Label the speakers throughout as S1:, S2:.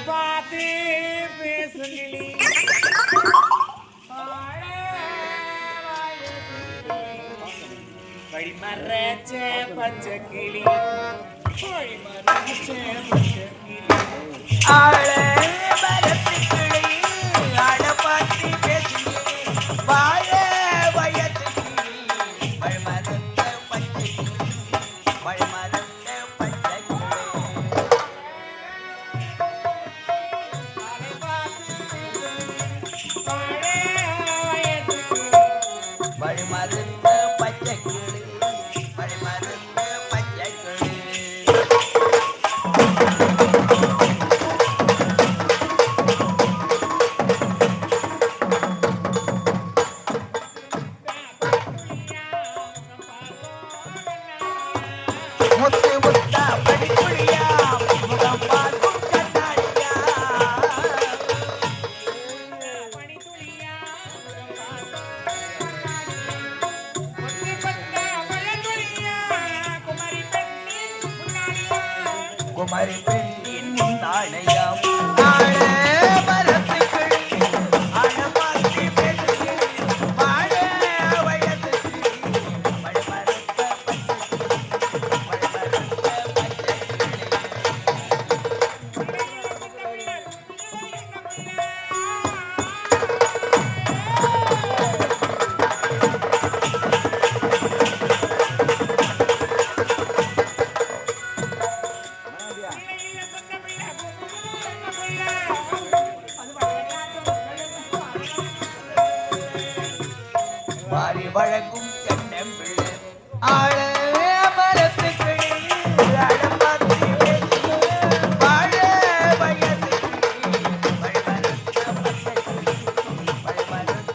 S1: பார்த்து பேசுகிளி வழி மறைச்ச பச்சை கிளி வழி மறைச்ச பச்சை கிளி ஆள மரத்து கிளி ஆள பார்த்து பேசுகிளி வாழ வயது கிளி வழி மறைச்ச பச்சை கிளி வழி மறைச்ச பச்சை வழிமருந்த பச்சை கிளி வழிமருந்த பச்சை கிளி முத்து முத்தா படிக்குழியா முகம் பார்க்கும் கண்ணாடியா குமரி பெண்ணின் முன்னாளையாம் ஆழ மரத்து கிளி ஆழ பார்த்து பேசுகிளி வாழ வயது கிளி வழிமருந்த பச்சை கிளி வழிமருந்த பச்சை வாரி வழங்கும் தென்னம்பிள்ளை ஆழ மரத்து கிளி ஆழ பார்த்து பேசுகிளி வாழ வயது கிளி வழிமருந்த பச்சை கிளி வழிமருந்த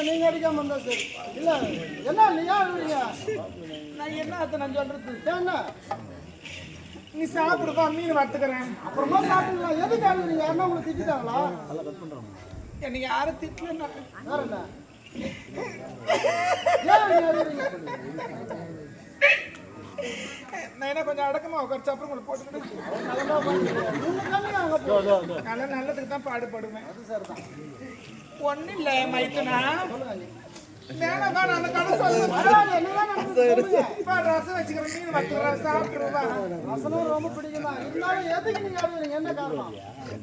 S2: நீங்க அடிக்காம இருந்தா சரி இல்ல என்ன நீயா
S1: நான் என்ன அர்த்தம் நான் சொல்றது
S2: என்ன
S1: நீ சாப்பிடுப்பா மீன் வறுத்துக்கிறேன்
S2: அப்புறமா சாப்பிடலாம் எதுக்கு அழுகுறீங்க யாருன்னா உங்களை திட்டாங்களா
S1: என்னை யாரும் திட்டல
S2: வேற என்ன ஏன் நீங்க அழுகுறீங்க
S1: நான் என்ன கொஞ்சம் அடக்கமா உட்காந்து அப்புறம் உங்களுக்கு போட்டுக்கிட்டு நல்ல நல்லதுக்கு தான் பாடுபடுவேன்
S2: அது சரிதான்
S1: ஒன்னும் இல்லை மைத்துனா வேணாம் அந்த கடை ரசம் வச்சுக்கிறேன் மீன் வச்சுக்கிறேன் சாப்பிட்டுருவா
S2: ரசமும் ரொம்ப பிடிக்கும் தான் இருந்தாலும் எதுக்கு நீங்க அழுகுறீங்க என்ன காரணம்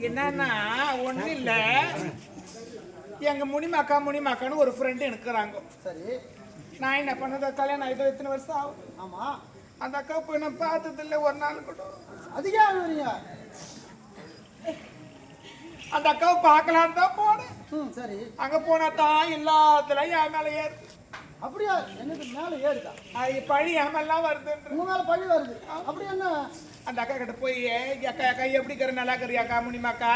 S1: என்னன்னா ஒன்னும் இல்லை எங்க முனிமாக்கான்னு ஒரு ஃப்ரெண்டு இருக்கிறாங்க
S2: சரி
S1: நான் என்ன பண்ணது கல்யாணம் ஆகிட்டு எத்தனை வருஷம் ஆகும்
S2: ஆமா
S1: அந்த அக்கா போய் நான் பார்த்தது இல்லை ஒரு நாள் கூட
S2: அதுக்கே அழுகுறீங்க
S1: அந்த அக்காவை பார்க்கலான்னு தான் போனேன்
S2: சரி
S1: அங்க போனா தான் எல்லாத்துலயும் என் மேல ஏறு
S2: அப்படியா எனக்கு மேல ஏறுதா
S1: அது பழி என் மேலாம் வருதுன்ற
S2: உங்க மேல பழி வருது அப்படி என்ன
S1: அந்த அக்கா கிட்ட போய் அக்கா அக்கா எப்படி இருக்கிற நல்லா இருக்கிறியாக்கா முனிமாக்கா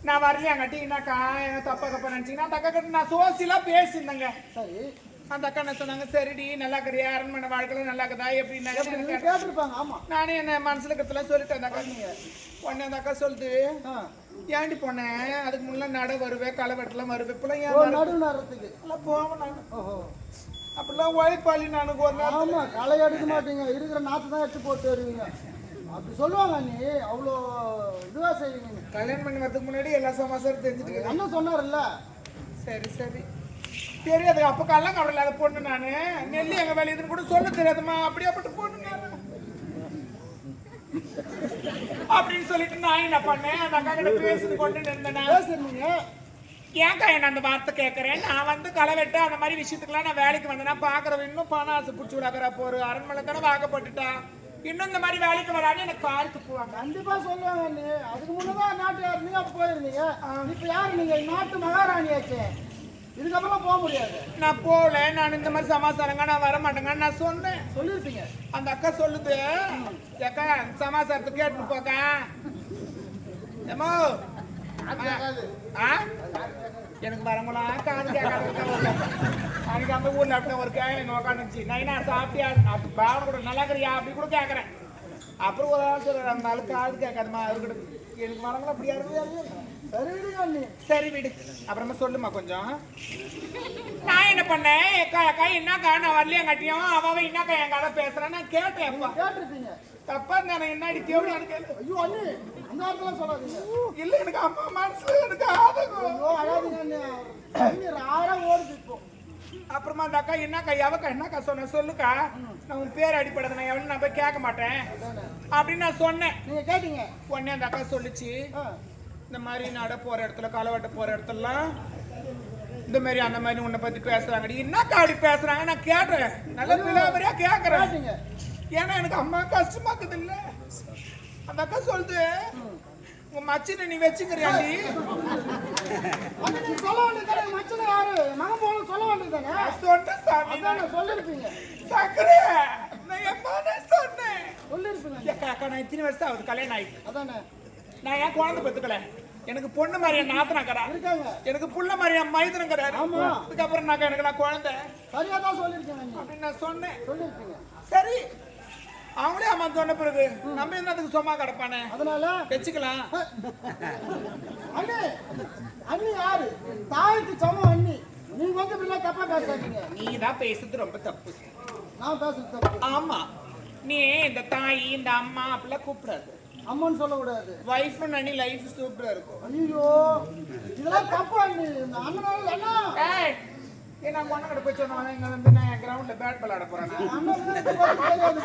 S1: நான் வரலையாங்கட்டிங்கனாக்கா என்ன தப்பா நினைச்சீங்கன்னா அந்த அக்கா கிட்ட நான் சோசியலா பேசியிருந்தேங்க
S2: சரி
S1: அந்த அக்கா என்ன சொன்னாங்க சரிடி நல்லா இருக்கிறியா அரண்மனை வாழ்க்கையில நல்லா இருக்குதா எப்படின்னாங்க
S2: கேட்டிருப்பாங்க ஆமா
S1: நானே என்ன மனசுல இருக்கிறதுலாம் சொல்லிட்டேன் அந்த அக்கா நீங்க உடனே அந்த அக்கா சொல்லுது ஏண்டி போனேன் அதுக்கு முன்ன நட வருவேன் களை வெட்டலாம் வருவேன் இப்பெல்லாம் ஏன்
S2: நடு நேரத்துக்கு
S1: எல்லாம் போவேன் நான் அப்படிலாம் உழைப்பாளி நானுக்கு ஒரு நாள்
S2: ஆமா களை எடுக்க மாட்டீங்க இருக்கிற நாற்று தான் எடுத்து போட்டு வருவீங்க அப்படி சொல்லுவாங்க நீ அவ்வளோ இதுவா செய்வீங்க
S1: கல்யாணம் பண்ணி வரதுக்கு முன்னாடி எல்லா சமாசாரம் தெரிஞ்சுட்டு
S2: அண்ணன் சொன்னார்ல
S1: சரி சரி தெரியாது அப்போ கல்லாம் கவலை இல்லாத பொண்ணு நான் நெல்லி எங்க வேலையுதுன்னு கூட சொல்ல தெரியாதுமா அப்படியாப்பட்ட பொண்ணு நான் அப்படின்னு சொல்லிட்டு நான் என்ன பண்ணேன் அந்த அக்கா கிட்ட பேசிட்டு கொண்டு நின்றேன் ஏன்க்கா என்ன அந்த வார்த்தை கேட்கறேன் நான் வந்து களை வெட்டு அந்த மாதிரி விஷயத்துக்குலாம் நான் வேலைக்கு வந்தேன்னா பாக்குறவன் இன்னும் பணம் ஆசை பிடிச்சி விடாக்குறா போற அரண்மனை தானே வாக்கப்பட்டுட்டா இன்னும் இந்த மாதிரி வேலைக்கு வரான்னு எனக்கு கால் துப்புவாங்க
S2: கண்டிப்பா சொல்லுவாங்க நீ அதுக்கு முன்னதான் நாட்டு யாரு அப்ப போயிருந்தீங்க இப்ப யாரு நீங்க நாட்டு மகாராணியாச்சு இதுக்கப்புறம் போக முடியாது
S1: நான் போகல நான் இந்த மாதிரி சமாசாரங்க நான் வர மாட்டேங்க நான் சொன்னேன்
S2: சொல்லிருப்பீங்க
S1: அந்த அக்கா சொல்லுது அக்கா சமாசாரத்தை கேட்டு போக்கா ஏமோ ஆ? எனக்கு வரவங்களாம் காது கேட்காது அன்னைக்கு அந்த ஊர்ல அப்படியே ஒரு கேள்வி இங்க உட்காந்துச்சு நைனா சாப்பிட்டியா அப்படி பாவம் கூட நல்லா இருக்கிறியா அப்படி கூட கேட்கறேன். அப்புறம் ஒரு ஆள் சொல்ற அந்த நாள் காது கேட்காதுமா அது கூட எனக்கு வரவங்களா அப்படியா இருக்குது.
S2: சரி விடுங்க நீ.
S1: சரி விடு அப்புறமா சொல்லுமா கொஞ்சம். நான் என்ன பண்ணேன் அக்கா என்னக்கா நான் வரலையாங்காட்டியும் அவ என்னக்கா என் கதை பேசுறேன் நான் கேட்டேன்.
S2: கேட்டிருப்பீங்க.
S1: தப்பா இருந்தானே என்னடி தேவையான கேள்வி.
S2: ஐயோ அண்ணி அந்த வார்த்தை சொல்லாதீங்க.
S1: இல்ல எனக்கு அம்மா மனசுல எனக்கு ஆதங்கம்.
S2: ஐயோ அழாதீங்க அண்ணி. அண்ணி ராரா ஓடுது இப்போ.
S1: அப்புறமா அந்த அக்கா என்னக்கா எவக்கா என்னக்கா சொன்ன சொல்லுக்கா நான் உன் பேர் அடிப்படாத நான் எவ்வளவு நான் போய் கேட்க மாட்டேன் அப்படின்னு நான் சொன்னேன்.
S2: நீங்க கேட்டீங்க.
S1: உடனே அந்த அக்கா சொல்லிச்சு இந்த மாதிரி நட போற இடத்துல களவட்ட போற இடத்துலலாம் இந்த மாதிரி அந்த மாதிரி உன்னை பத்தி பேசுறாங்க என்னக்கா அப்படி பேசுறாங்க நான் கேட்டேன் நல்ல விளையாடுறியா கேட்கறேன். ஏன்னா எனக்கு அம்மா கஷ்டமாக்குது இல்ல. அந்த அக்கா சொல்லுது உங்க மச்சினை நீ வச்சுக்கிறியாண்டி.
S2: நீ சொல்ல வேண்டியதானே மச்சனை யாரு மகன் போல சொல்ல வேண்டியதானே.
S1: சொன்ன சாமி
S2: அதான் சொல்லிருப்பீங்க.
S1: சக்கரே நான் எப்ப சொன்னேன்
S2: சொல்லிருப்பீங்க.
S1: அக்கா நான் இத்தனை வருஷம் ஆகுது கல்யாணம் ஆயிட்டு.
S2: அதானே
S1: நான் ஏன் குழந்தை பெத்துக்கல. எனக்கு பொண்ணு மாதிரி என் நாத்தனாக்கறா
S2: இருக்காங்க.
S1: எனக்கு புள்ள மாதிரி என் மைதனங்கறாரு.
S2: ஆமா.
S1: அதுக்கப்புறம் நான் எனக்கு நான் குழந்தை
S2: சரியா தான் சொல்லிருக்கீங்க.
S1: அப்படின்னு நான் சொன்னேன்.
S2: சொல்லிருப்பீங்க.
S1: சரி அவங்களே அம்மா சொன்ன பிறகு நம்ம என்னதுக்கு சும்மா கிடப்பானே
S2: அதனால
S1: வச்சுக்கலாம்.
S2: அண்ணி அண்ணி யாரு தாய்க்கு சமம் அண்ணி. நீங்க வந்து இப்படி தப்பா பேசாதீங்க.
S1: நீ தான் பேசுறது ரொம்ப தப்பு.
S2: நான் பேசுறது தப்பு.
S1: ஆமா நீ இந்த தாய் இந்த அம்மா அப்படிலாம் கூப்பிடாது.
S2: அம்மான்னு சொல்லக்கூடாது.
S1: வைஃப் அண்ணி லைஃப் சூப்பரா இருக்கும்.
S2: ஐயோ இதெல்லாம் தப்பு அண்ணி. அண்ணனால அண்ணா
S1: ஏய் நான் கொண்ட கடை போய் சொன்னா இங்க வந்து நான் கிரவுண்ட்ல பேட் விளையாட போறேன்.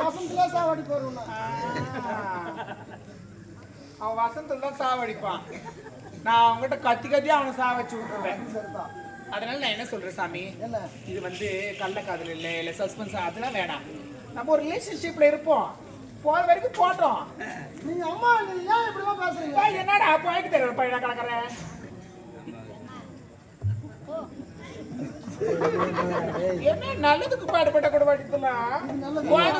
S2: வசந்தத்துல சாவடி போறோம்.
S1: அவன் வசந்தத்துல தான் சாவடிப்பான். நான் அவங்ககிட்ட கத்தி கத்தி அவனை சாவச்சு விட்டுருவேன். அதனால நான் என்ன சொல்றேன் சாமி இது வந்து கள்ளக்காதல் இல்ல சஸ்பென்ஸ் அதெல்லாம் வேணாம். நம்ம ஒரு ரிலேஷன்ஷிப்ல இருப்போம் போற வரைக்கும் போட்டோம்.
S2: நீங்க அம்மா நீங்க ஏன் இப்படி எல்லாம் பேசுறீங்க.
S1: என்னடா போய்க்கு தெரியல பையனா கிடக்குறேன். என்ன நல்லதுக்கு பாடுபட்ட கூட படிக்கலாம்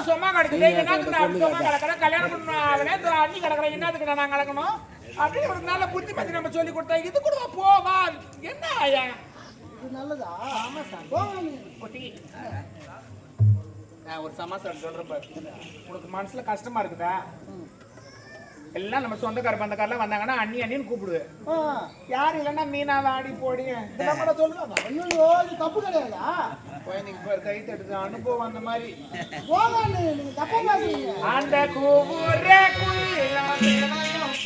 S1: சும்மா கிடக்குது. என்னதுக்கு அப்படி சும்மா கிடக்குறேன் கல்யாணம் பண்ண அண்ணி கிடக்குறேன் என்னதுக்கு நான் கிடக்கணும் அப்படின்னு ஒரு நல்ல புத்தி பத்தி நம்ம சொல்லி கொடுத்தா இது கூட போவா என்ன ஆயா
S2: இது நல்லதா.
S1: ஆமா சார் குட்டி நான் ஒரு சமாசாரம் சொல்றேன் பாரு. உனக்கு மனசுல கஷ்டமா இருக்குதா எல்லாம் நம்ம சொந்தக்கார பந்தக்காரெல்லாம் வந்தாங்கன்னா அண்ணி அண்ணின்னு கூப்பிடுவேன். யாரு இல்லைன்னா மீனா வாடி போடி இதெல்லாம் கூட சொல்லுவாங்க.
S2: ஐயோ இது தப்பு கிடையாதா.
S1: குழந்தைங்க பேர் கை தட்டுது அனுபவம் அந்த மாதிரி
S2: போங்க நீங்க தப்பா பேசுறீங்க.
S1: அந்த கூவுற குயிலாம்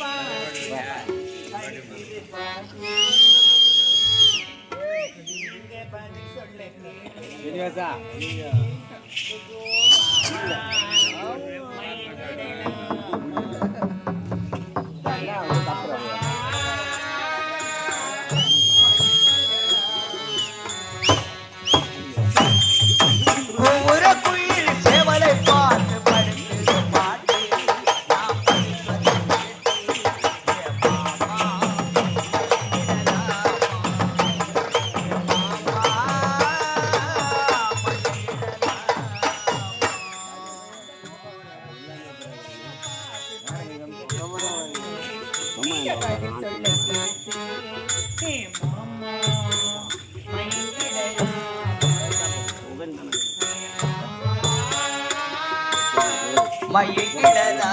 S3: மயங்கிடலா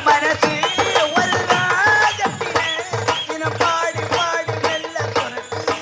S3: மனசு ஒரு ராஜத்திலே பாடி பாடி மெல்ல துரத்தி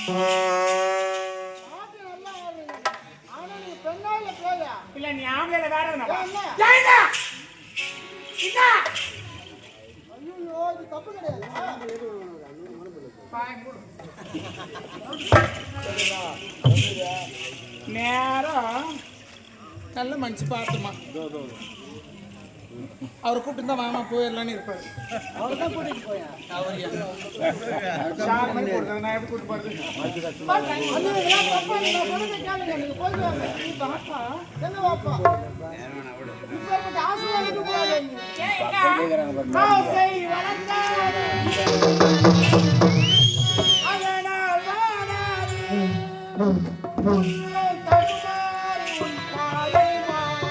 S2: பாட்டு நல்லா ஆடுறீங்க. ஆனா நீங்க பெண்ணா இல்ல பேயா?
S1: இல்ல நீ ஆம்பளைல வேற என்னவா?
S2: என்ன?
S1: ஏங்க இங்க
S2: ஐயோ இது தப்பு கிடையாது.
S1: பாய் மூடு. நேரம் நல்ல மனுச்சு பார்த்துமா அவர் கூப்பிட்டு தான் வாமா போயிடலான்னு இருப்பாரு.
S2: அவர் தான் கூட்டிட்டு போயா?
S1: ஷார் மாதிரி போடுறது நான் எப்படி கூட்டு போறது?
S2: அண்ணா இதெல்லாம் தப்பா இல்ல. நான் சொல்றதை கேளுங்க. நீங்க போயிட்டு வாங்க.
S1: நீ பாப்பா
S2: எங்க வாப்பா? இப்ப ஆசையா இருக்க கூடாது நீ.
S1: ஏன் எங்க ஆசை வளர்ந்தாது அதனால் வாடாது உன்னை தடுமாறி உன் பாதை மாறி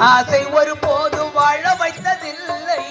S3: ஆசை ஒரு போது வாழ வைத்ததில்லை.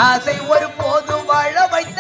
S3: ஆசை ஒரு போது வாழ வைத்த